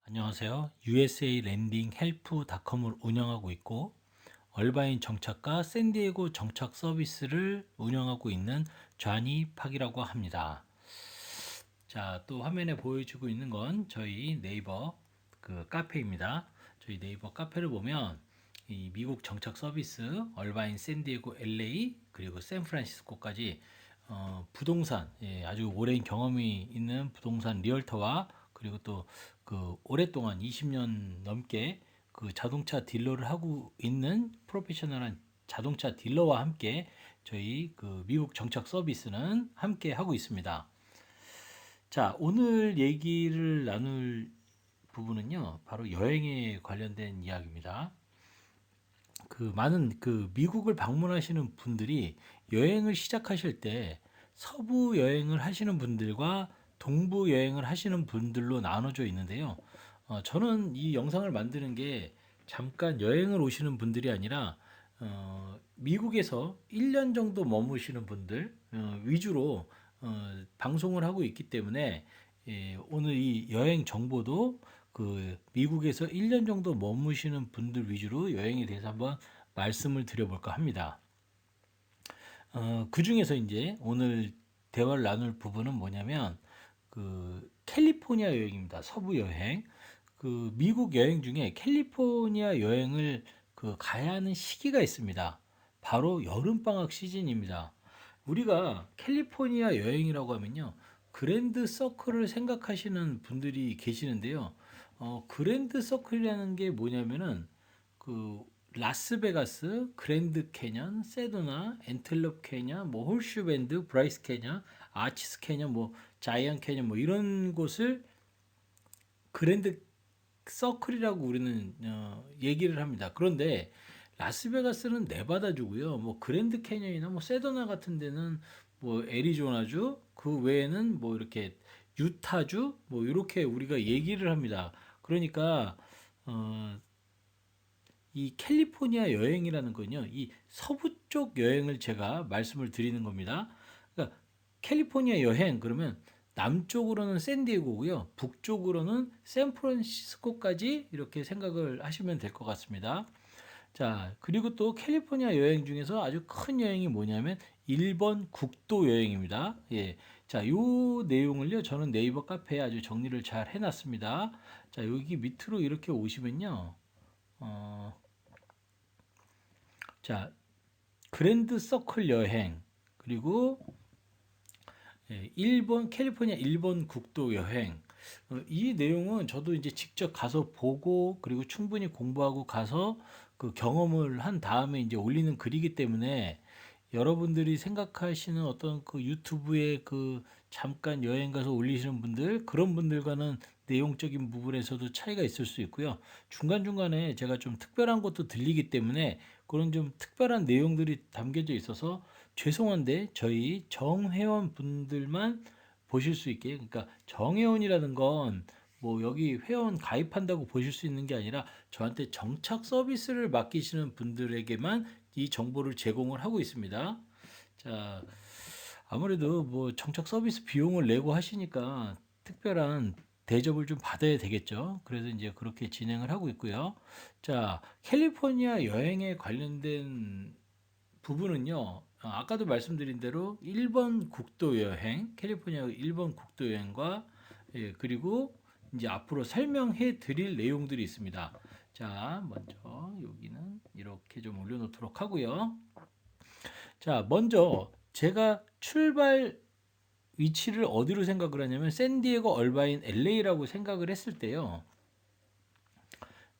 안녕하세요. USA 랜딩 헬프닷컴을 운영하고 있고 얼바인 정착과 샌디에고 정착 서비스를 운영하고 있는 좌니 팍이라고 합니다. 자, 또 화면에 보여주고 있는 건 저희 네이버 카페입니다. 저희 네이버 카페를 보면 이 미국 정착 서비스 얼바인 샌디에고 LA 그리고 샌프란시스코까지 부동산 아주 오랜 경험이 있는 부동산 리얼터와 그리고 또 오랫동안 20년 넘게 자동차 딜러를 하고 있는 프로페셔널한 자동차 딜러와 함께 저희 미국 정착 서비스는 함께 하고 있습니다. 자, 오늘 얘기를 나눌 부분은요, 바로 여행에 관련된 이야기입니다. 많은 미국을 방문하시는 분들이 여행을 시작하실 때 서부 여행을 하시는 분들과 동부 여행을 하시는 분들로 나눠져 있는데요. 저는 이 영상을 만드는 게 잠깐 여행을 오시는 분들이 아니라 미국에서 1년 정도 머무시는 분들 위주로 방송을 하고 있기 때문에 오늘 이 여행 정보도 미국에서 1년 정도 머무시는 분들 위주로 여행에 대해서 한번 말씀을 드려볼까 합니다. 그 중에서 이제 오늘 대화를 나눌 부분은 뭐냐면 캘리포니아 여행입니다. 서부 여행. 미국 여행 중에 캘리포니아 여행을 가야 하는 시기가 있습니다. 바로 여름방학 시즌입니다. 우리가 캘리포니아 여행이라고 하면요. 그랜드 서클을 생각하시는 분들이 계시는데요. 그랜드 서클이라는 게 뭐냐면은 그 라스베가스, 그랜드 캐년, 세도나, 엔텔럽 캐년, 뭐 홀슈 밴드, 브라이스 캐년, 아치스 캐년, 뭐 자이언 캐년 뭐 이런 곳을 그랜드 서클이라고 우리는 얘기를 합니다. 그런데 라스베가스는 네바다주고요. 뭐 그랜드 캐년이나 뭐 세도나 같은 데는 뭐 애리조나주, 그 외에는 뭐 이렇게 유타주, 뭐 이렇게 우리가 얘기를 합니다. 그러니까 어, 이 캘리포니아 여행이라는 건요, 이 서부 쪽 여행을 제가 말씀을 드리는 겁니다. 그러니까 캘리포니아 여행 그러면 남쪽으로는 샌디에고고요, 북쪽으로는 샌프란시스코까지 이렇게 생각을 하시면 될 것 같습니다. 자, 그리고 또 캘리포니아 여행 중에서 아주 큰 여행이 뭐냐면 일본 국도 여행입니다. 예. 자, 요 내용을요, 저는 네이버 카페에 아주 정리를 잘 해놨습니다. 자, 여기 밑으로 이렇게 오시면요. 어, 자, 그랜드 서클 여행, 그리고 일본, 캘리포니아 일본 국도 여행. 이 내용은 저도 이제 직접 가서 보고, 그리고 충분히 공부하고 가서 그 경험을 한 다음에 이제 올리는 글이기 때문에 여러분들이 생각하시는 어떤 유튜브에 잠깐 여행 가서 올리시는 분들, 그런 분들과는 내용적인 부분에서도 차이가 있을 수 있고요. 중간중간에 제가 좀 특별한 것도 들리기 때문에 그런 좀 특별한 내용들이 담겨져 있어서 죄송한데 저희 정회원 분들만 보실 수 있게, 그러니까 정회원이라는 건 뭐 여기 회원 가입한다고 보실 수 있는 게 아니라 저한테 정착 서비스를 맡기시는 분들에게만 이 정보를 제공을 하고 있습니다. 자, 아무래도 뭐 정착 서비스 비용을 내고 하시니까 특별한 대접을 좀 받아야 되겠죠. 그래서 이제 그렇게 진행을 하고 있고요. 자, 캘리포니아 여행에 관련된 부분은요. 아까도 말씀드린 대로 1번 국도 여행, 캘리포니아 1번 국도 여행과 그리고 이제 앞으로 설명해 드릴 내용들이 있습니다. 자, 먼저 여기는 이렇게 좀 올려놓도록 하고요. 자, 먼저 제가 출발 위치를 어디로 생각을 하냐면 샌디에고, 얼바인, LA라고 생각을 했을 때요.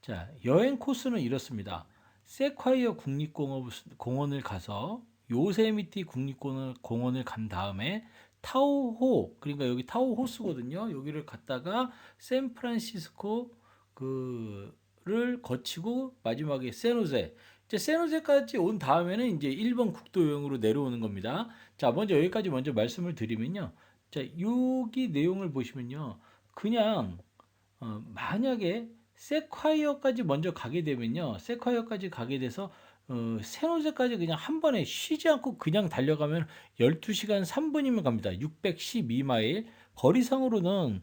자, 여행 코스는 이렇습니다. 세콰이어 국립공원을 가서 요세미티 국립공원을 간 다음에 타호호, 그러니까 여기 타호호수거든요. 여기를 갔다가 샌프란시스코 그를 거치고 마지막에 샌호제. 이제 샌호제까지 온 다음에는 이제 1번 국도여행으로 내려오는 겁니다. 자, 먼저 여기까지 먼저 말씀을 드리면요. 자, 여기 내용을 보시면요. 그냥 만약에 세콰이어까지 먼저 가게 되면요. 세콰이어까지 가게 돼서 샌호제까지 그냥 한 번에 쉬지 않고 그냥 달려가면 12시간 3분이면 갑니다. 612마일. 거리상으로는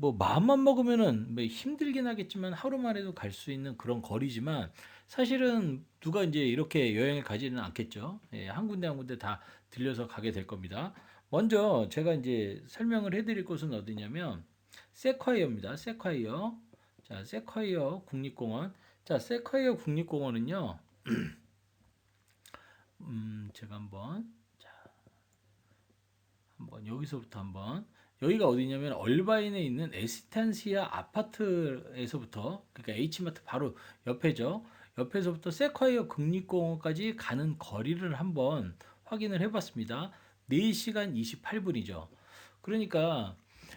뭐 마음만 먹으면은 뭐 힘들긴 하겠지만 하루만 해도 갈 수 있는 그런 거리지만 사실은 누가 이제 이렇게 여행을 가지는 않겠죠. 예, 한 군데 다 들려서 가게 될 겁니다. 먼저 제가 이제 설명을 해드릴 곳은 어디냐면 세콰이어입니다. 세콰이어. 자, 세콰이어 국립공원. 자, 세콰이어 국립공원은요. 제가 한번 여기서부터 한번 여기가 어디냐면 얼바인에 있는 에스탄시아 아파트에서부터 그러니까 H마트 바로 옆에죠. 옆에서부터 세콰이어 국립공원까지 가는 거리를 한번 확인을 해봤습니다. 4시간 28분이죠. 그러니까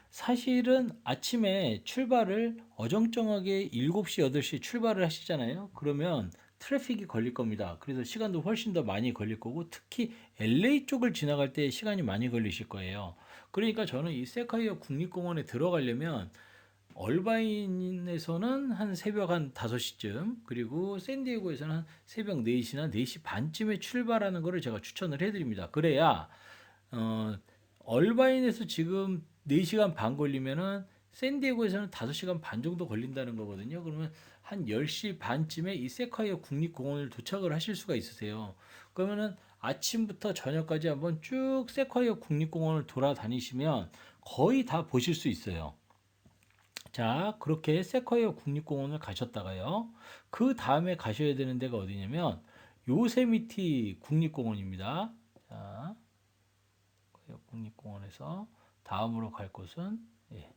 사실은 아침에 출발을 어정쩡하게 7시, 8시 출발을 하시잖아요. 그러면 트래픽이 걸릴 겁니다. 그래서 시간도 훨씬 더 많이 걸릴 거고 특히 LA 쪽을 지나갈 때 시간이 많이 걸리실 거예요. 그러니까 저는 이 세콰이어 국립공원에 들어가려면 얼바인에서는 한 새벽 한 5시쯤 그리고 샌디에고에서는 한 새벽 4시나 4시 반쯤에 출발하는 것을 제가 추천을 해드립니다. 그래야 어, 얼바인에서 지금 4시간 반 걸리면은 샌디에고에서는 5시간 반 정도 걸린다는 거거든요. 그러면 한 10시 반쯤에 이 세콰이어 국립공원을 도착을 하실 수가 있으세요. 그러면은 아침부터 저녁까지 한번 쭉 세콰이어 국립공원을 돌아다니시면 거의 다 보실 수 있어요. 자, 그렇게 세콰이어 국립공원을 가셨다가요. 그 다음에 가셔야 되는 데가 어디냐면 요세미티 국립공원입니다. 자, 국립공원에서 다음으로 갈 곳은 예.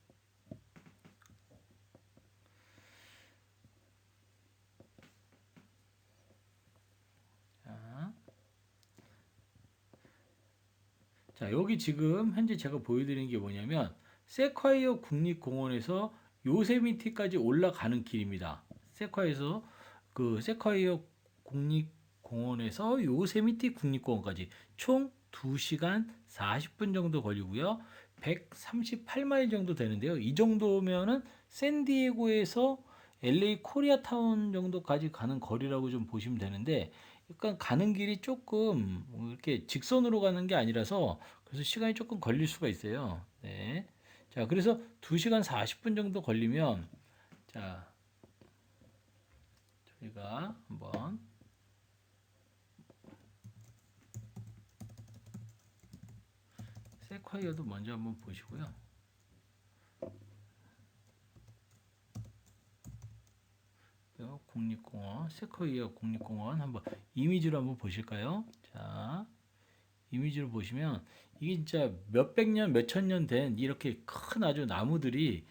자, 자, 여기 지금 현재 제가 보여드리는 게 뭐냐면 세콰이어 국립공원에서 요세미티까지 올라가는 길입니다. 세콰이어 국립공원에서 요세미티 국립공원까지 총 2시간 40분 정도 걸리고요. 138마일 정도 되는데요. 이 정도면은 샌디에고에서 LA 코리아타운 정도까지 가는 거리라고 좀 보시면 되는데 약간 가는 길이 조금 이렇게 직선으로 가는 게 아니라서 그래서 시간이 조금 걸릴 수가 있어요. 네. 자, 그래서 2시간 40분 정도 걸리면 자, 저희가 한번 세콰이어도 먼저 한번 보시고요. 국립공원, 세콰이어 국립공원 한번 이미지로 한번 보실까요? 자, 이미지로 보시면 이게 진짜 몇백 년, 몇천 년 된 이렇게 큰 아주 나무들이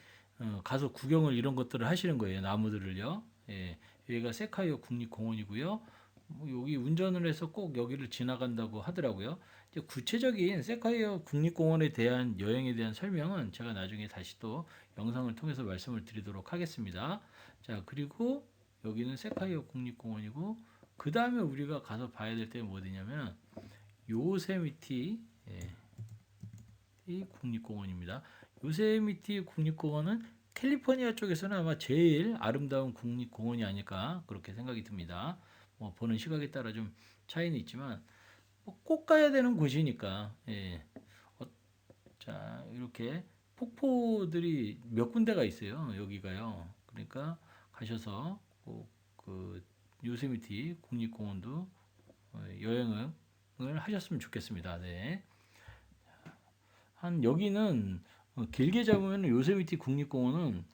가서 구경을 이런 것들을 하시는 거예요. 나무들을요. 예, 여기가 세카이어 국립공원이고요. 뭐 여기 운전을 해서 꼭 여기를 지나간다고 하더라고요. 이제 구체적인 세카이어 국립공원에 대한 여행에 대한 설명은 제가 나중에 다시 또 영상을 통해서 말씀을 드리도록 하겠습니다. 자, 그리고 여기는 세카이어 국립공원이고 그 다음에 우리가 가서 봐야 될 때는 어디냐면 요세미티 이 국립공원입니다. 요세미티 국립공원은 캘리포니아 쪽에서는 아마 제일 아름다운 국립공원이 아닐까 그렇게 생각이 듭니다. 뭐 보는 시각에 따라 좀 차이는 있지만 뭐꼭 가야 되는 곳이니까 예. 어, 자 이렇게 폭포들이 몇 군데가 있어요. 여기가요. 그러니까 가셔서 꼭그 요세미티 국립공원도 여행을 하셨으면 좋겠습니다. 네. 한 여기는 길게 잡으면 요세미티 국립공원은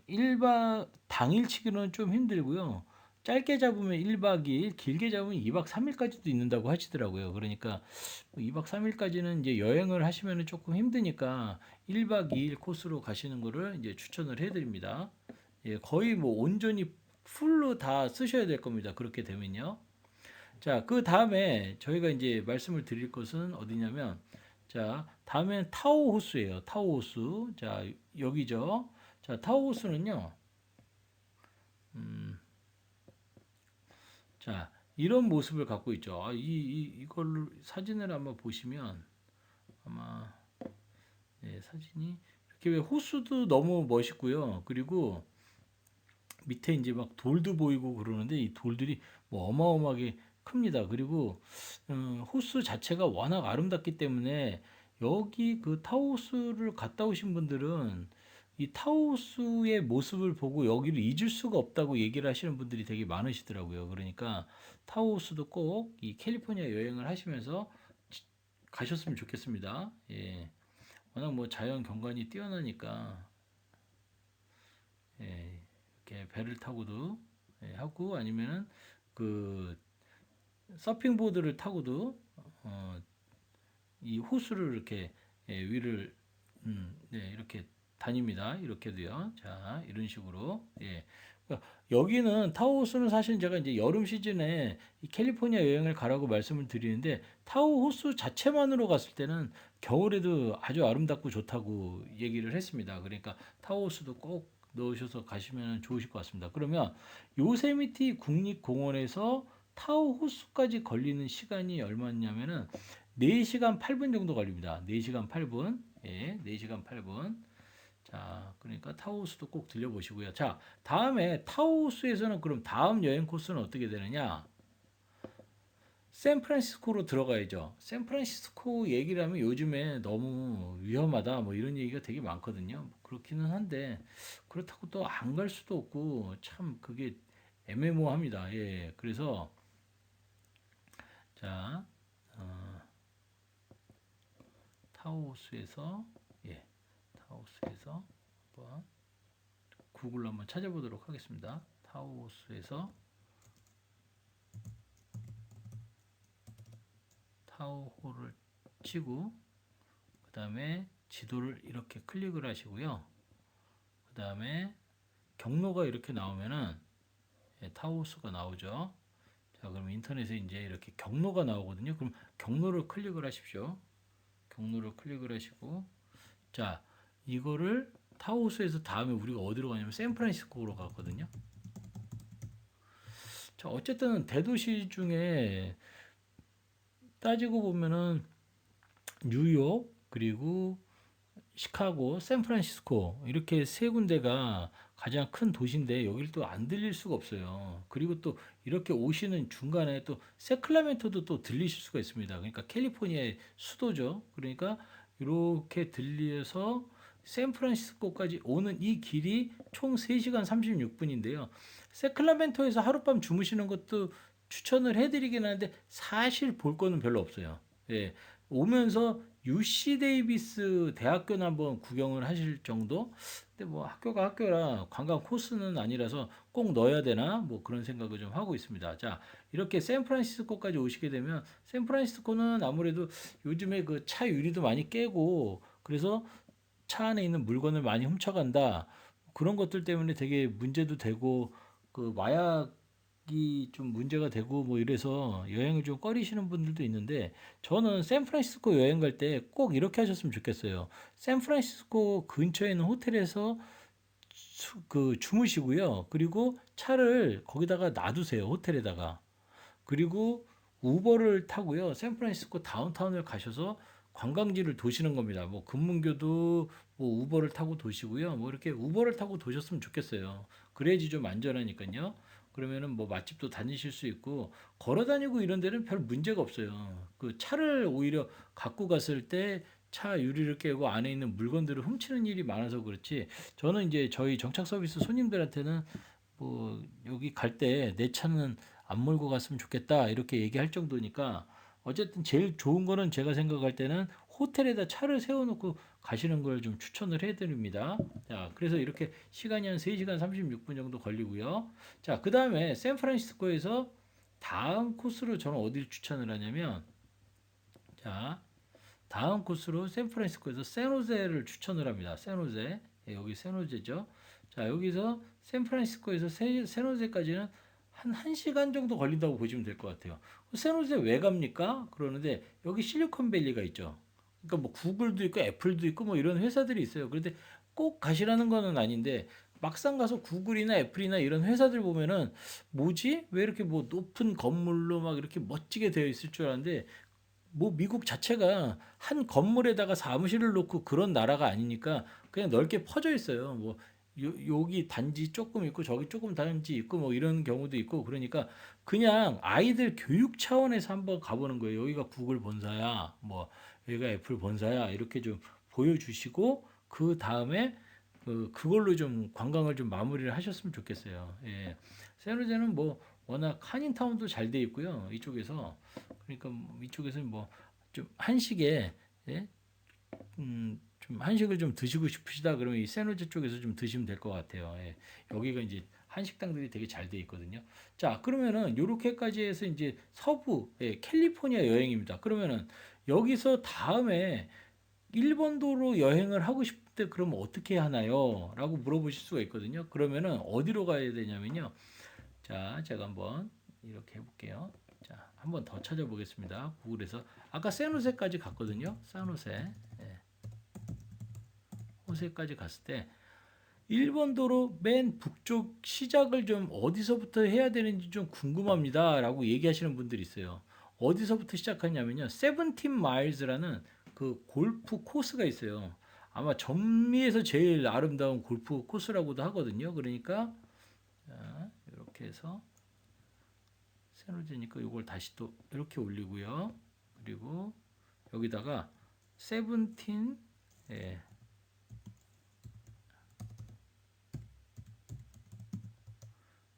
1박 당일치기로는 좀 힘들고요. 짧게 잡으면 1박 2일, 길게 잡으면 2박 3일까지도 있는다고 하시더라고요. 그러니까 2박 3일까지는 이제 여행을 하시면 조금 힘드니까 1박 2일 코스로 가시는 거를 이제 추천을 해드립니다. 예, 거의 뭐 온전히 풀로 다 쓰셔야 될 겁니다. 그렇게 되면요. 자, 그 다음에 저희가 이제 말씀을 드릴 것은 어디냐면, 자, 다음엔 타오호수예요. 타오호수. 자, 여기죠. 자, 타오호수는요. 음, 자, 이런 모습을 갖고 있죠. 이걸 사진을 한번 보시면 아마 사진이 이렇게 왜 호수도 너무 멋있고요. 그리고 밑에 이제 막 돌도 보이고 그러는데 이 돌들이 뭐 어마어마하게 큽니다. 그리고 호수 자체가 워낙 아름답기 때문에 여기 그 타호수를 갔다 오신 분들은 이 타우호수의 모습을 보고 여기를 잊을 수가 없다고 얘기를 하시는 분들이 되게 많으시더라고요. 그러니까 타우호수도 꼭 이 캘리포니아 여행을 하시면서 가셨으면 좋겠습니다. 예. 워낙 뭐 자연 경관이 뛰어나니까 예, 이렇게 배를 타고도 예, 하고 아니면은 그 서핑보드를 타고도 어, 이 호수를 이렇게 예, 위를 네, 이렇게 다닙니다. 이렇게도요. 자, 이런 식으로 예. 그러니까 여기는 타호수는 사실 제가 이제 여름 시즌에 이 캘리포니아 여행을 가라고 말씀을 드리는데 타호 호수 자체만으로 갔을 때는 겨울에도 아주 아름답고 좋다고 얘기를 했습니다. 그러니까 타호 호수도 꼭 넣으셔서 가시면 좋으실 것 같습니다. 그러면 요세미티 국립공원에서 타호 호수까지 걸리는 시간이 얼마냐면은 4시간 8분 정도 걸립니다. 4시간 8분. 예, 4시간 8분. 자, 그러니까 타오호수도 꼭 들려보시고요. 자, 다음에 타오호수에서는 그럼 다음 여행 코스는 어떻게 되느냐? 샌프란시스코로 들어가야죠. 샌프란시스코 얘기를 하면 요즘에 너무 위험하다 뭐 이런 얘기가 되게 많거든요. 뭐 그렇기는 한데 그렇다고 또 안 갈 수도 없고 참 그게 애매모호합니다. 예, 그래서 자, 어, 타오호수에서 예, 타오호수에서 한번 구글로 한번 찾아보도록 하겠습니다. 타오호수에서 타오호를 치고 그 다음에 지도를 이렇게 클릭을 하시고요. 그 다음에 경로가 이렇게 나오면은 예, 타오호수가 나오죠. 자, 그럼 인터넷에 이제 이렇게 경로가 나오거든요. 그럼 경로를 클릭을 하십시오. 경로를 클릭을 하시고 자, 이거를 타오호수에서 다음에 우리가 어디로 가냐면 샌프란시스코로 갔거든요. 자, 어쨌든 대도시 중에 따지고 보면은 뉴욕 그리고 시카고, 샌프란시스코 이렇게 세 군데가 가장 큰 도시인데 여기를 또 안 들릴 수가 없어요. 그리고 또 이렇게 오시는 중간에 또 세클라멘토도 또 들리실 수가 있습니다. 그러니까 캘리포니아의 수도죠. 그러니까 이렇게 들려서 샌프란시스코까지 오는 이 길이 총 3시간 36분인데요. 세클라멘토에서 하룻밤 주무시는 것도 추천을 해드리긴 하는데 사실 볼 거는 별로 없어요. 예, 오면서 UC 데이비스 대학교는 한번 구경을 하실 정도? 근데 뭐 학교가 학교라 관광 코스는 아니라서 꼭 넣어야 되나? 뭐 그런 생각을 좀 하고 있습니다. 자, 이렇게 샌프란시스코까지 오시게 되면 샌프란시스코는 아무래도 요즘에 그 차 유리도 많이 깨고 그래서 차 안에 있는 물건을 많이 훔쳐간다. 그런 것들 때문에 되게 문제도 되고 그 마약이 좀 문제가 되고 뭐 이래서 여행을 좀 꺼리시는 분들도 있는데 저는 샌프란시스코 여행 갈 때 꼭 이렇게 하셨으면 좋겠어요. 샌프란시스코 근처에 있는 호텔에서 그 주무시고요. 그리고 차를 거기다가 놔두세요. 호텔에다가. 그리고 우버를 타고요. 샌프란시스코 다운타운을 가셔서 관광지를 도시는 겁니다. 뭐 금문교도 뭐 우버를 타고 도시고요. 뭐 이렇게 우버를 타고 도셨으면 좋겠어요. 그래야지 좀 안전하니까요. 그러면은 뭐 맛집도 다니실 수 있고 걸어 다니고 이런 데는 별 문제가 없어요. 그 차를 오히려 갖고 갔을 때 차 유리를 깨고 안에 있는 물건들을 훔치는 일이 많아서 그렇지. 저는 이제 저희 정착 서비스 손님들한테는 뭐 여기 갈 때 내 차는 안 몰고 갔으면 좋겠다 이렇게 얘기할 정도니까 어쨌든 제일 좋은 거는 제가 생각할 때는 호텔에다 차를 세워놓고 가시는 걸 좀 추천을 해드립니다. 자, 그래서 이렇게 시간이 한 3시간 36분 정도 걸리고요. 자, 그 다음에 샌프란시스코에서 다음 코스로 저는 어디를 추천을 하냐면 자, 다음 코스로 샌프란시스코에서 샌호제를 추천을 합니다. 샌호제. 예, 여기 샌호제죠. 자, 여기서 샌프란시스코에서 샌호제까지는 한 1시간 정도 걸린다고 보시면 될 것 같아요. 샌호제 왜 갑니까? 그러는데 여기 실리콘밸리가 있죠. 그러니까 뭐 구글도 있고 애플도 있고 뭐 이런 회사들이 있어요. 그런데 꼭 가시라는 거는 아닌데 막상 가서 구글이나 애플이나 이런 회사들 보면은 뭐지? 왜 이렇게 뭐 높은 건물로 막 이렇게 멋지게 되어 있을 줄 알았는데 뭐 미국 자체가 한 건물에다가 사무실을 놓고 그런 나라가 아니니까 그냥 넓게 퍼져 있어요. 뭐 여기 단지 조금 있고 저기 조금 단지 있고 뭐 이런 경우도 있고 그러니까 그냥 아이들 교육 차원에서 한번 가보는 거예요. 여기가 구글 본사야, 뭐 여기가 애플 본사야 이렇게 좀 보여주시고 그 다음에 그걸로 좀 관광을 좀 마무리를 하셨으면 좋겠어요. 예. 샌호제는 뭐 워낙 한인타운도 잘 돼 있고요. 이쪽에서 그러니까 이쪽에서 뭐 좀 한식에 예? 좀 한식을 좀 드시고 싶으시다 그러면 이 샌호제 쪽에서 좀 드시면 될 것 같아요. 예. 여기가 이제 한식당들이 되게 잘 돼 있거든요. 자, 그러면은 요렇게까지 해서 이제 서부 캘리포니아 여행입니다. 그러면은 여기서 다음에 일본도로 여행을 하고 싶을 때 그러면 어떻게 하나요? 라고 물어보실 수가 있거든요. 그러면은 어디로 가야 되냐면요. 자, 제가 한번 이렇게 해볼게요. 자, 한번 더 찾아보겠습니다. 구글에서 아까 샌호세까지 갔거든요. 샌호세, 호세까지 갔을 때 일본도로 맨 북쪽 시작을 좀 어디서부터 해야 되는지 좀 궁금합니다. 라고 얘기하시는 분들이 있어요. 어디서부터 시작하냐면요. 세븐틴 마일즈라는 그 골프 코스가 있어요. 아마 전미에서 제일 아름다운 골프 코스라고도 하거든요. 그러니까 자, 이렇게 해서 세로제니까 이걸 다시 또 이렇게 올리고요. 그리고 여기다가 세븐틴 예,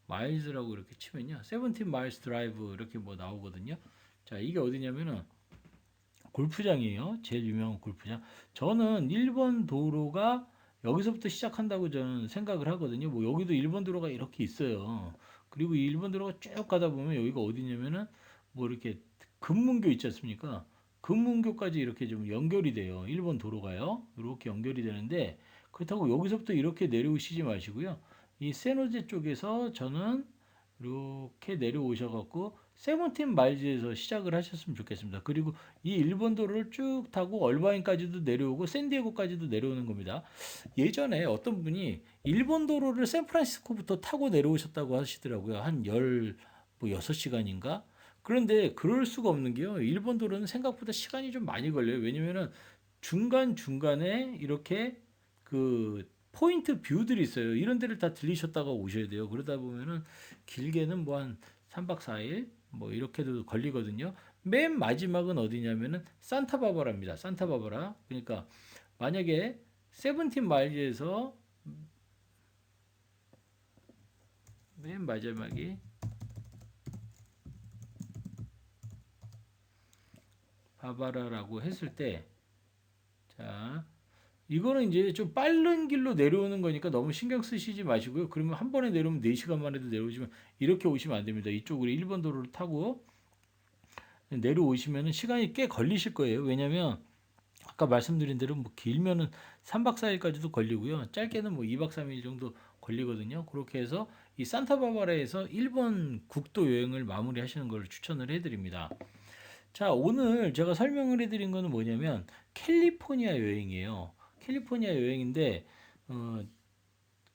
마일즈라고 이렇게 치면요. 세븐틴 마일스 드라이브 이렇게 뭐 나오거든요. 자, 이게 어디냐면은 골프장이에요. 제일 유명한 골프장. 저는 일본 도로가 여기서부터 시작한다고 저는 생각을 하거든요. 뭐 여기도 일본 도로가 이렇게 있어요. 그리고 이 일본 도로가 쭉 가다 보면 여기가 어디냐면은 뭐 이렇게 금문교 있지 않습니까? 금문교까지 이렇게 좀 연결이 돼요. 일본 도로가요. 이렇게 연결이 되는데 그렇다고 여기서부터 이렇게 내려오시지 마시고요. 이 세노제 쪽에서 저는 이렇게 내려오셔갖고 세븐틴 마일즈에서 시작을 하셨으면 좋겠습니다. 그리고 이 일본 도로를 쭉 타고 얼바인까지도 내려오고 샌디에고까지도 내려오는 겁니다. 예전에 어떤 분이 일본 도로를 샌프란시스코부터 타고 내려오셨다고 하시더라고요. 한 뭐 6시간인가? 그런데 그럴 수가 없는 게요. 일본 도로는 생각보다 시간이 좀 많이 걸려요. 왜냐면은 중간중간에 이렇게 그 포인트 뷰들이 있어요. 이런 데를 다 들리셨다가 오셔야 돼요. 그러다 보면은 길게는 뭐 한 3박 4일 뭐 이렇게도 걸리거든요. 맨 마지막은 어디냐면은 산타바바라입니다. 산타바바라. 그러니까 만약에 세븐틴 마일즈에서 맨 마지막이 바바라라고 했을 때 자, 이거는 이제 좀 빠른 길로 내려오는 거니까 너무 신경 쓰시지 마시고요. 그러면 한 번에 내려오면 4시간 만에도 내려오시면 이렇게 오시면 안 됩니다. 이쪽으로 1번 도로를 타고 내려오시면 시간이 꽤 걸리실 거예요. 왜냐면 아까 말씀드린 대로 뭐 길면은 3박 4일까지도 걸리고요. 짧게는 뭐 2박 3일 정도 걸리거든요. 그렇게 해서 이 산타바바라에서 일본 국도 여행을 마무리하시는 걸 추천을 해드립니다. 자, 오늘 제가 설명을 해드린 거는 뭐냐면 캘리포니아 여행이에요. 캘리포니아 여행인데 어,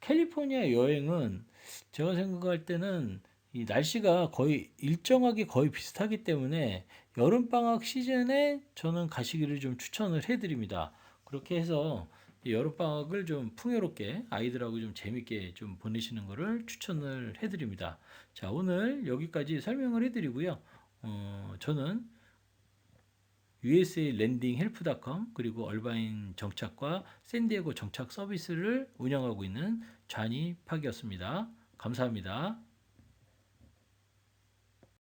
캘리포니아 여행은 제가 생각할 때는 이 날씨가 거의 일정하게 거의 비슷하기 때문에 여름방학 시즌에 저는 가시기를 좀 추천을 해드립니다. 그렇게 해서 여름방학을 좀 풍요롭게 아이들하고 좀 재밌게 좀 보내시는 것을 추천을 해드립니다. 자, 오늘 여기까지 설명을 해드리고요. 저는 USA 랜딩 헬프닷컴 그리고 얼바인 정착과 샌디에고 정착 서비스를 운영하고 있는 좌니 팍이었습니다. 감사합니다.